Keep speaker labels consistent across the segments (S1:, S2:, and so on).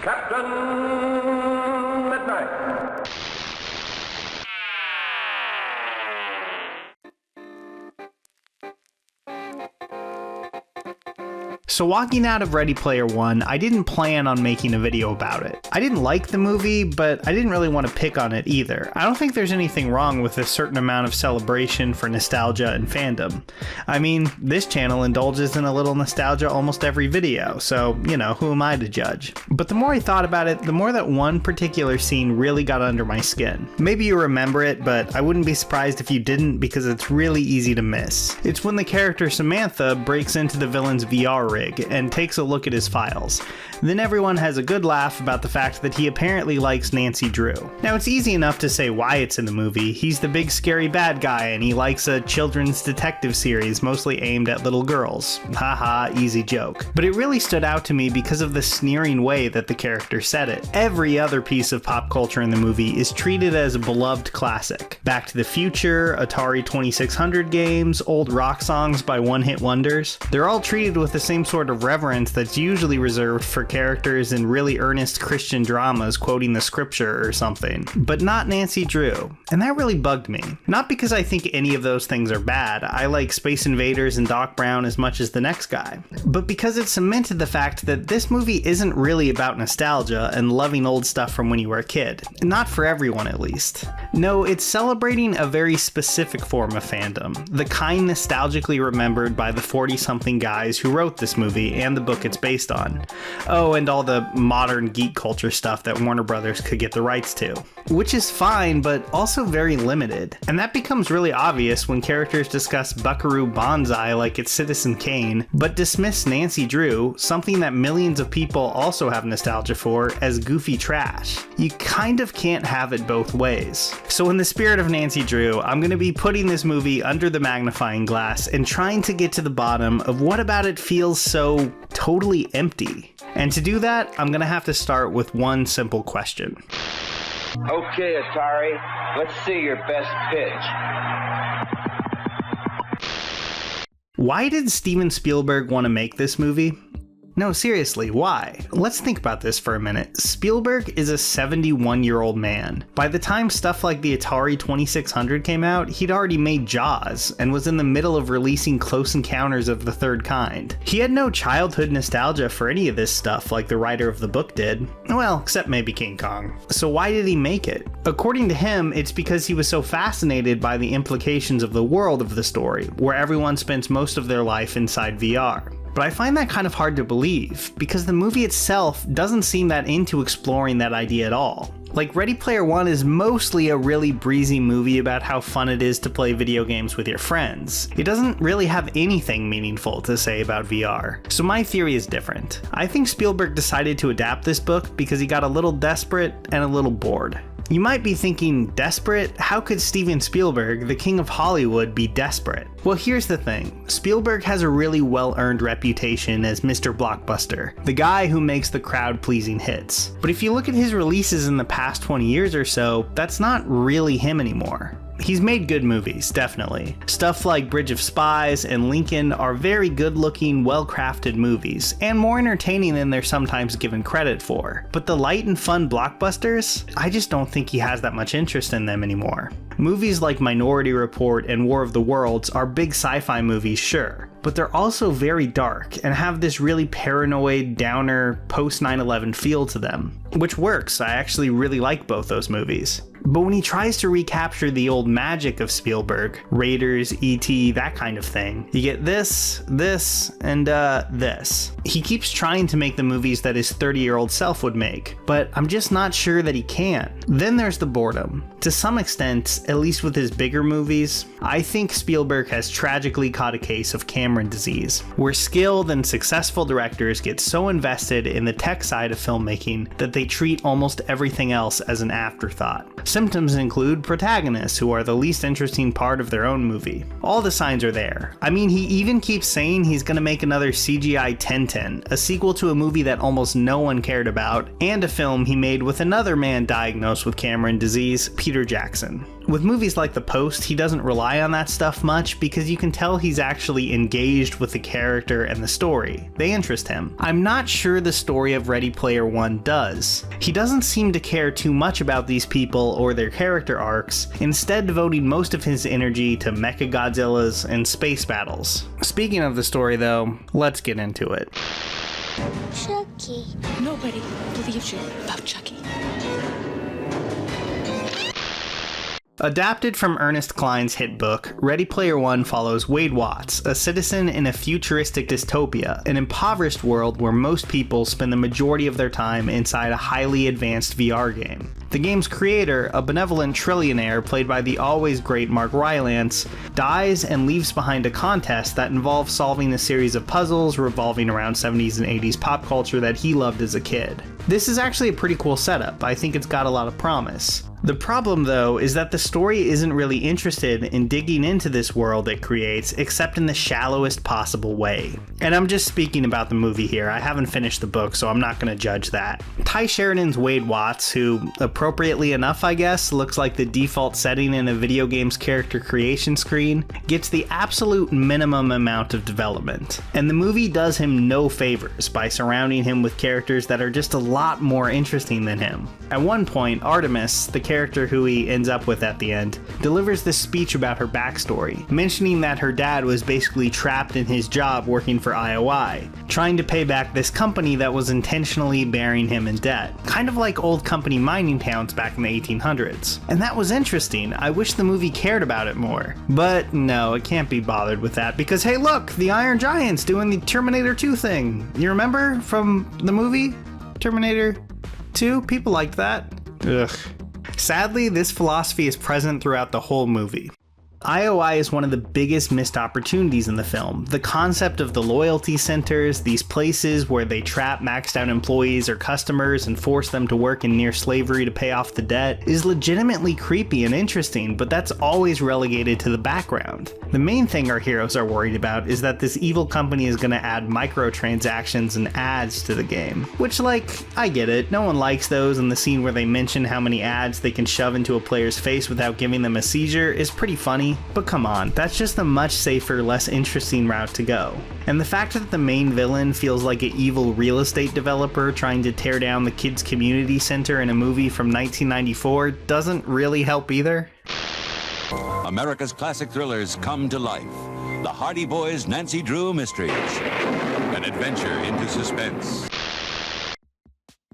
S1: Captain Midnight.
S2: So walking out of Ready Player One, I didn't plan on making a video about it. I didn't like the movie, but I didn't really want to pick on it either. I don't think there's anything wrong with a certain amount of celebration for nostalgia and fandom. I mean, this channel indulges in a little nostalgia almost every video, so, you know, who am I to judge? But the more I thought about it, the more that one particular scene really got under my skin. Maybe you remember it, but I wouldn't be surprised if you didn't because it's really easy to miss. It's when the character Samantha breaks into the villain's VR rig and takes a look at his files. Then everyone has a good laugh about the fact that he apparently likes Nancy Drew. Now it's easy enough to say why it's in the movie. He's the big scary bad guy and he likes a children's detective series mostly aimed at little girls. Haha, easy joke. But it really stood out to me because of the sneering way that the character said it. Every other piece of pop culture in the movie is treated as a beloved classic. Back to the Future, Atari 2600 games, old rock songs by one-hit wonders. They're all treated with the same sort of reverence that's usually reserved for characters in really earnest Christian dramas quoting the scripture or something, but not Nancy Drew. And that really bugged me. Not because I think any of those things are bad, I like Space Invaders and Doc Brown as much as the next guy, but because it cemented the fact that this movie isn't really about nostalgia and loving old stuff from when you were a kid. Not for everyone at least. No, it's celebrating a very specific form of fandom, the kind nostalgically remembered by the 40-something guys who wrote this movie and the book it's based on. Oh, and all the modern geek culture stuff that Warner Brothers could get the rights to. Which is fine, but also very limited. And that becomes really obvious when characters discuss Buckaroo Banzai like it's Citizen Kane, but dismiss Nancy Drew, something that millions of people also have nostalgia for, as goofy trash. You kind of can't have it both ways. So in the spirit of Nancy Drew, I'm going to be putting this movie under the magnifying glass and trying to get to the bottom of what about it feels so totally empty. And to do that, I'm going to have to start with one simple question.
S3: Okay, Atari, let's see your best pitch.
S2: Why did Steven Spielberg want to make this movie? No, seriously, why? Let's think about this for a minute. Spielberg is a 71-year-old man. By the time stuff like the Atari 2600 came out, he'd already made Jaws, and was in the middle of releasing Close Encounters of the Third Kind. He had no childhood nostalgia for any of this stuff like the writer of the book did. Well, except maybe King Kong. So why did he make it? According to him, it's because he was so fascinated by the implications of the world of the story, where everyone spends most of their life inside VR. But I find that kind of hard to believe, because the movie itself doesn't seem that into exploring that idea at all. Like, Ready Player One is mostly a really breezy movie about how fun it is to play video games with your friends. It doesn't really have anything meaningful to say about VR. So my theory is different. I think Spielberg decided to adapt this book because he got a little desperate and a little bored. You might be thinking, desperate? How could Steven Spielberg, the king of Hollywood, be desperate? Well, here's the thing. Spielberg has a really well-earned reputation as Mr. Blockbuster, the guy who makes the crowd-pleasing hits. But if you look at his releases in the past 20 years or so, that's not really him anymore. He's made good movies, definitely. Stuff like Bridge of Spies and Lincoln are very good-looking, well-crafted movies, and more entertaining than they're sometimes given credit for. But the light and fun blockbusters? I just don't think he has that much interest in them anymore. Movies like Minority Report and War of the Worlds are big sci-fi movies, sure, but they're also very dark and have this really paranoid, downer, post-9/11 feel to them. Which works, I actually really like both those movies. But when he tries to recapture the old magic of Spielberg, Raiders, E.T., that kind of thing, you get this, and this. He keeps trying to make the movies that his 30-year-old self would make, but I'm just not sure that he can. Then there's the boredom. To some extent, at least with his bigger movies, I think Spielberg has tragically caught a case of Cameron disease, where skilled and successful directors get so invested in the tech side of filmmaking that they treat almost everything else as an afterthought. Symptoms include protagonists who are the least interesting part of their own movie. All the signs are there. I mean, he even keeps saying he's gonna make another CGI 1010, a sequel to a movie that almost no one cared about, and a film he made with another man diagnosed with Cameron disease, Peter Jackson. With movies like The Post, he doesn't rely on that stuff much because you can tell he's actually engaged with the character and the story. They interest him. I'm not sure the story of Ready Player One does. He doesn't seem to care too much about these people or their character arcs, instead devoting most of his energy to Mechagodzillas and space battles. Speaking of the story though, let's get into it.
S1: Chucky. Nobody believes you about Chucky.
S2: Adapted from Ernest Cline's hit book, Ready Player One follows Wade Watts, a citizen in a futuristic dystopia, an impoverished world where most people spend the majority of their time inside a highly advanced VR game. The game's creator, a benevolent trillionaire played by the always great Mark Rylance, dies and leaves behind a contest that involves solving a series of puzzles revolving around 70s and 80s pop culture that he loved as a kid. This is actually a pretty cool setup. I think it's got a lot of promise. The problem though is that the story isn't really interested in digging into this world it creates except in the shallowest possible way. And I'm just speaking about the movie here, I haven't finished the book so I'm not going to judge that. Ty Sheridan's Wade Watts, who appropriately enough I guess looks like the default setting in a video game's character creation screen, gets the absolute minimum amount of development. And the movie does him no favors by surrounding him with characters that are just a lot more interesting than him. At one point, Artemis, the character who he ends up with at the end, delivers this speech about her backstory, mentioning that her dad was basically trapped in his job working for IOI, trying to pay back this company that was intentionally burying him in debt. Kind of like old company mining towns back in the 1800s. And that was interesting. I wish the movie cared about it more. But no, it can't be bothered with that because hey look, the Iron Giant's doing the Terminator 2 thing. You remember from the movie? Terminator 2? People liked that. Ugh. Sadly, this philosophy is present throughout the whole movie. IOI is one of the biggest missed opportunities in the film. The concept of the loyalty centers, these places where they trap maxed out employees or customers and force them to work in near slavery to pay off the debt, is legitimately creepy and interesting, but that's always relegated to the background. The main thing our heroes are worried about is that this evil company is going to add microtransactions and ads to the game. Which, like, I get it, no one likes those, and the scene where they mention how many ads they can shove into a player's face without giving them a seizure is pretty funny. But come on, that's just a much safer, less interesting route to go. And the fact that the main villain feels like an evil real estate developer trying to tear down the kids' community center in a movie from 1994 doesn't really help either.
S4: America's classic thrillers come to life. The Hardy Boys' Nancy Drew Mysteries. An adventure into suspense.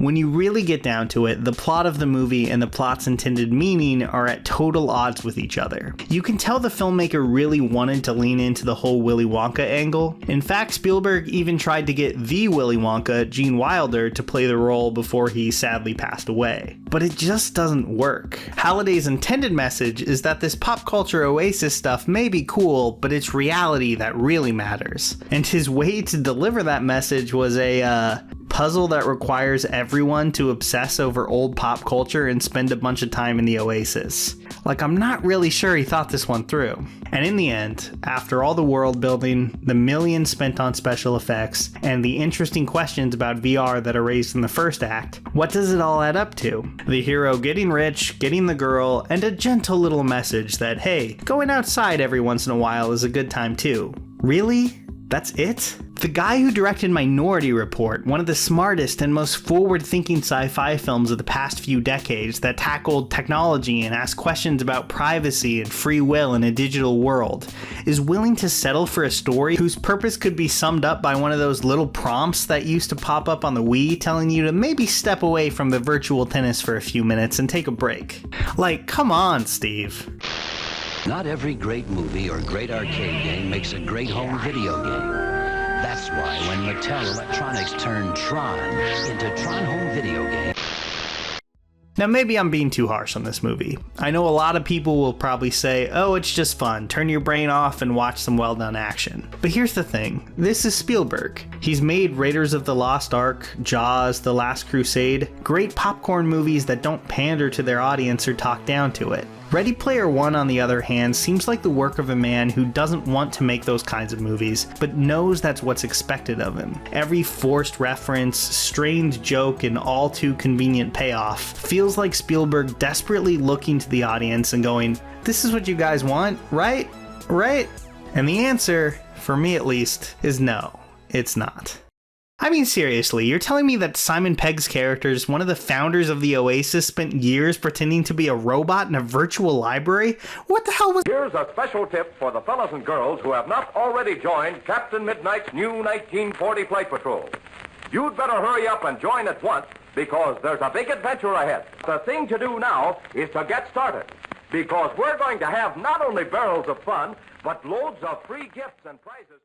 S2: When you really get down to it, the plot of the movie and the plot's intended meaning are at total odds with each other. You can tell the filmmaker really wanted to lean into the whole Willy Wonka angle. In fact, Spielberg even tried to get the Willy Wonka, Gene Wilder, to play the role before he sadly passed away. But it just doesn't work. Halliday's intended message is that this pop culture oasis stuff may be cool, but it's reality that really matters. And his way to deliver that message was a, puzzle that requires everyone to obsess over old pop culture and spend a bunch of time in the oasis. Like, I'm not really sure he thought this one through. And in the end, after all the world building, the millions spent on special effects, and the interesting questions about VR that are raised in the first act, what does it all add up to? The hero getting rich, getting the girl, and a gentle little message that, hey, going outside every once in a while is a good time too. Really? That's it? The guy who directed Minority Report, one of the smartest and most forward-thinking sci-fi films of the past few decades that tackled technology and asked questions about privacy and free will in a digital world, is willing to settle for a story whose purpose could be summed up by one of those little prompts that used to pop up on the Wii telling you to maybe step away from the virtual tennis for a few minutes and take a break. Like, come on, Steve.
S5: Not every great movie or great arcade game makes a great home video game. That's why when Mattel Electronics turned Tron into Tron Home Video Game.
S2: Now maybe I'm being too harsh on this movie. I know a lot of people will probably say, oh, it's just fun, turn your brain off and watch some well done action. But here's the thing, this is Spielberg. He's made Raiders of the Lost Ark, Jaws, The Last Crusade, great popcorn movies that don't pander to their audience or talk down to it. Ready Player One, on the other hand, seems like the work of a man who doesn't want to make those kinds of movies, but knows that's what's expected of him. Every forced reference, strained joke, and all too convenient payoff feels like Spielberg desperately looking to the audience and going, "This is what you guys want, right? Right?" And the answer, for me at least, is no, it's not. I mean, seriously, you're telling me that Simon Pegg's character, one of the founders of the Oasis, spent years pretending to be a robot in a virtual library? What the hell was—
S6: Here's a special tip for the fellas and girls who have not already joined Captain Midnight's new 1940 Flight Patrol. You'd better hurry up and join at once, because there's a big adventure ahead. The thing to do now is to get started, because we're going to have not only barrels of fun, but loads of free gifts and prizes.